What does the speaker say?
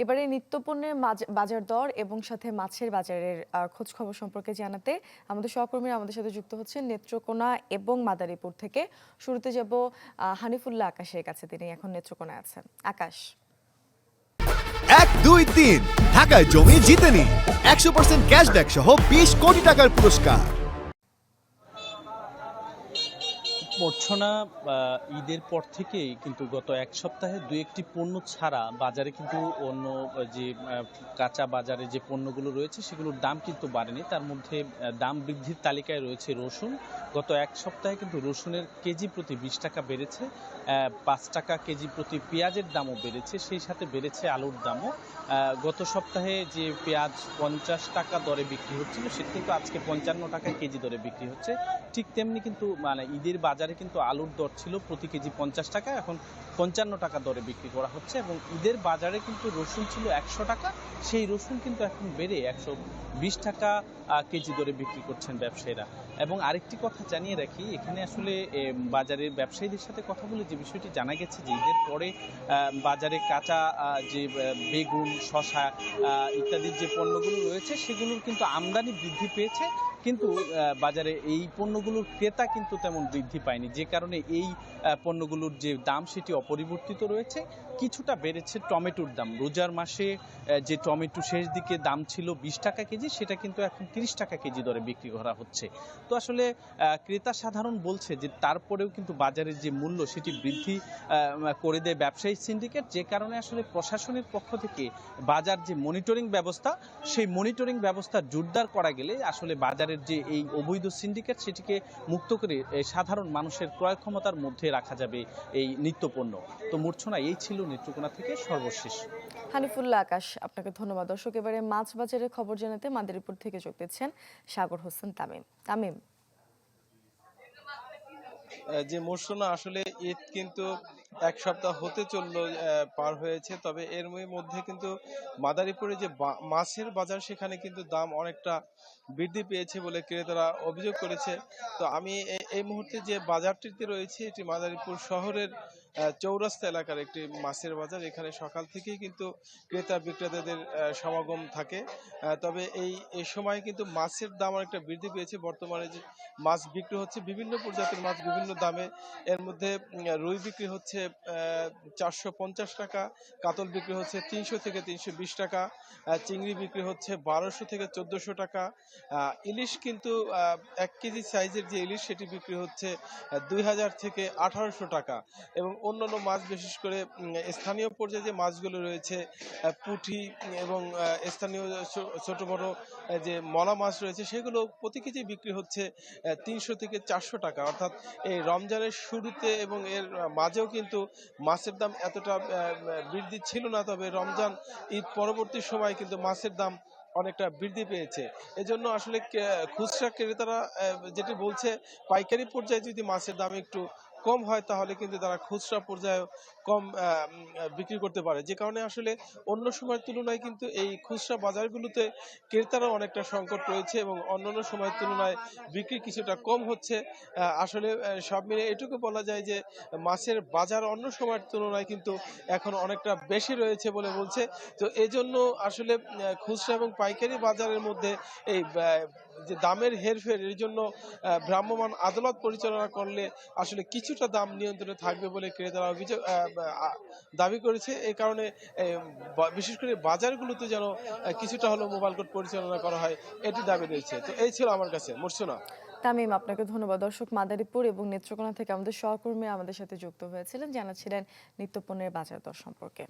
এবারে নিত্যপণ্যের বাজার দর এবং সাথে মাছের বাজারের খোঁজ খবর সম্পর্কে জানাতে আমাদের সহকর্মীরা আমাদের সাথে যুক্ত হচ্ছেন নেত্রকোনা এবং মাদারীপুর থেকে। শুরুতে যাব হানিফুল্লাহ আকাশের কাছে, তিনি এখন নেত্রকোনায় আছেন। আকাশ। 1, 2, 3 ঢাকায় জমি জিতে নিন 100% ক্যাশব্যাক সহ 20 কোটি টাকার পুরস্কার। মূর্ছনা ঈদের পর থেকেই কিন্তু গত এক সপ্তাহে দু একটি পণ্য ছাড়া বাজারে কিন্তু অন্য যে কাঁচা বাজারে যে পণ্যগুলো রয়েছে সেগুলোর দাম কিন্তু বাড়েনি। তার মধ্যে দাম বৃদ্ধির তালিকায় রয়েছে রসুন। গত এক সপ্তাহে কিন্তু রসুনের কেজি প্রতি 20 টাকা বেড়েছে, 5 টাকা কেজি প্রতি পেঁয়াজের দামও বেড়েছে, সেই সাথে বেড়েছে আলুর দামও। গত সপ্তাহে যে পেঁয়াজ 50 টাকা দরে বিক্রি হচ্ছিল সেটা কিন্তু আজকে 55 টাকা কেজি দরে বিক্রি হচ্ছে। ঠিক তেমনি কিন্তু ঈদের বাজারে কিন্তু আলুর দর ছিল প্রতি কেজি 50 টাকা, এখন 55 টাকা দরে বিক্রি করা হচ্ছে। এবং ঈদের বাজারে কিন্তু রসুন ছিল 100 টাকা, সেই রসুন কিন্তু এখন বেড়ে 120 টাকা কেজি দরে বিক্রি করছেন ব্যবসায়ীরা। এবং আরেকটি কথা জানিয়ে রাখি, এখানে আসলে বাজারের ব্যবসায়ীদের সাথে কথা বলে যে বিষয়টি জানা গেছে যে ঈদের পরে বাজারে কাঁচা যে বেগুন, শসা ইত্যাদির যে পণ্যগুলো রয়েছে সেগুলোর কিন্তু আমদানি বৃদ্ধি পেয়েছে, কিন্তু বাজারে এই পণ্যগুলোর ক্রেতা কিন্তু তেমন বৃদ্ধি পায়নি, যে কারণে এই পণ্যগুলোর যে দাম সেটি অপরিবর্তিত রয়েছে। কিছুটা বেড়েছে টমেটোর দাম। রোজার মাসে যে টমেটো শেষ দিকে দাম ছিল 20 টাকা কেজি, সেটা কিন্তু এখন 30 টাকা কেজি দরে বিক্রি করা হচ্ছে। তো আসলে ক্রেতা সাধারণ বলছে যে তারপরেও কিন্তু বাজারের যে মূল্য সেটি বৃদ্ধি করে দেয় ব্যবসায়ী সিন্ডিকেট, যে কারণে আসলে প্রশাসনের পক্ষ থেকে বাজার যে মনিটরিং ব্যবস্থা, সেই মনিটরিং ব্যবস্থা জোরদার করা গেলে আসলে বাজারের যে এই অবৈধ সিন্ডিকেট সেটিকে মুক্ত করে সাধারণ মানুষের ক্রয় ক্ষমতার মধ্যে রাখা যাবে এই নিত্যপণ্য। তো মূর্ছনা এই ছিল নেত্রকোনা থেকে সর্বশেষ। হানিফুল্লাহ আকাশ, আপনাকে ধন্যবাদ। দর্শক, এবারে মাছ বাজারের খবর জানাতে মাদারীপুর থেকে যোগ দিচ্ছেন সাগর হোসেন তামিম। তামিম। যে মূর্ছনা আসলে ঈদ কিন্তু এক সপ্তাহ হতে চললো, পার হয়েছে, তবে এর মধ্যে কিন্তু মাদারীপুরে যে মাছের বাজার সেখানে কিন্তু দাম অনেকটা বৃদ্ধি পেয়েছে বলে ক্রেতারা অভিযোগ করেছে। তো আমি এই মুহূর্তে যে বাজারটিতে রয়েছে এটি মাদারীপুর শহরের চৌরাস্তা এলাকার একটি মাছের বাজার। এখানে সকাল থেকেই কিন্তু ক্রেতা বিক্রেতাদের সমাগম থাকে। তবে এই সময় কিন্তু মাছের দাম অনেকটা বৃদ্ধি পেয়েছে। বর্তমানে যে মাছ বিক্রি হচ্ছে বিভিন্ন প্রজাতির মাছ বিভিন্ন দামে, এর মধ্যে রুই বিক্রি হচ্ছে 450 টাকা, কাতল বিক্রি হচ্ছে 300 থেকে 320 টাকা, চিংড়ি বিক্রি হচ্ছে 1200 থেকে 1400 টাকা, ইলিশ কিন্তু 1 কেজি সাইজের যে ইলিশ সেটি বিক্রি হচ্ছে 2000 থেকে 1800 টাকা। এবং অন্যান্য মাছ, বিশেষ করে স্থানীয় পর্যায়ে যে মাছগুলো রয়েছে পুঁটি এবং স্থানীয় ছোট বড় যে মলা মাছ রয়েছে সেগুলো প্রতি কেজি বিক্রি হচ্ছে 300 থেকে 400 টাকা। অর্থাৎ এই রমজানের শুরুতে এবং এর মাঝেও কিন্তু মাছের দাম এতটা বৃদ্ধি ছিল না, তবে রমজান ঈদ পরবর্তী সময় কিন্তু মাছের দাম অনেকটা বৃদ্ধি পেয়েছে। এজন্য আসলে খুচরা ক্রেতারা যেটি বলছে, পাইকারি পর্যায়ে যদি মাছের দাম একটু কম হয় তাহলে কিন্তু তারা খুচরা পর্যায়ে কম বিক্রি করতে পারে, যে কারণে আসলে অন্য সময়ের তুলনায় কিন্তু এই খুচরা বাজারগুলোতে ক্রেতারও অনেকটা সংকট রয়েছে এবং অন্যান্য সময়ের তুলনায় বিক্রি কিছুটা কম হচ্ছে। আসলে সব মিলে এটুকু বলা যায় যে মাছের বাজার অন্য সময়ের তুলনায় কিন্তু এখন অনেকটা বেশি রয়েছে বলে বলছে। তো এজন্য আসলে খুচরা এবং পাইকারি বাজারের মধ্যে এই যে দামের হেরফের, এর জন্য ভ্রাম্যমাণ আদালত পরিচালনা করলে আসলে কিছুটা দাম নিয়ন্ত্রণে থাকবে বলে ক্রেতারা অভিযোগ দাবি করেছে। এই কারণে বিশেষ করে বাজারগুলোতে যেন কিছুটা হলেও মোবাইল কোর্ট পরিচালনা করা হয়, এটি দাবি রয়েছে। তো এই ছিল আমার কাছে মূর্ছনা। তামিম, আপনাকে ধন্যবাদ। দর্শক, মাদারীপুর এবং নেত্রকোনা থেকে আমাদের সহকর্মী আমাদের সাথে যুক্ত হয়েছিলেন, জানাচ্ছিলেন নিত্যপণ্যের বাজার দর সম্পর্কে।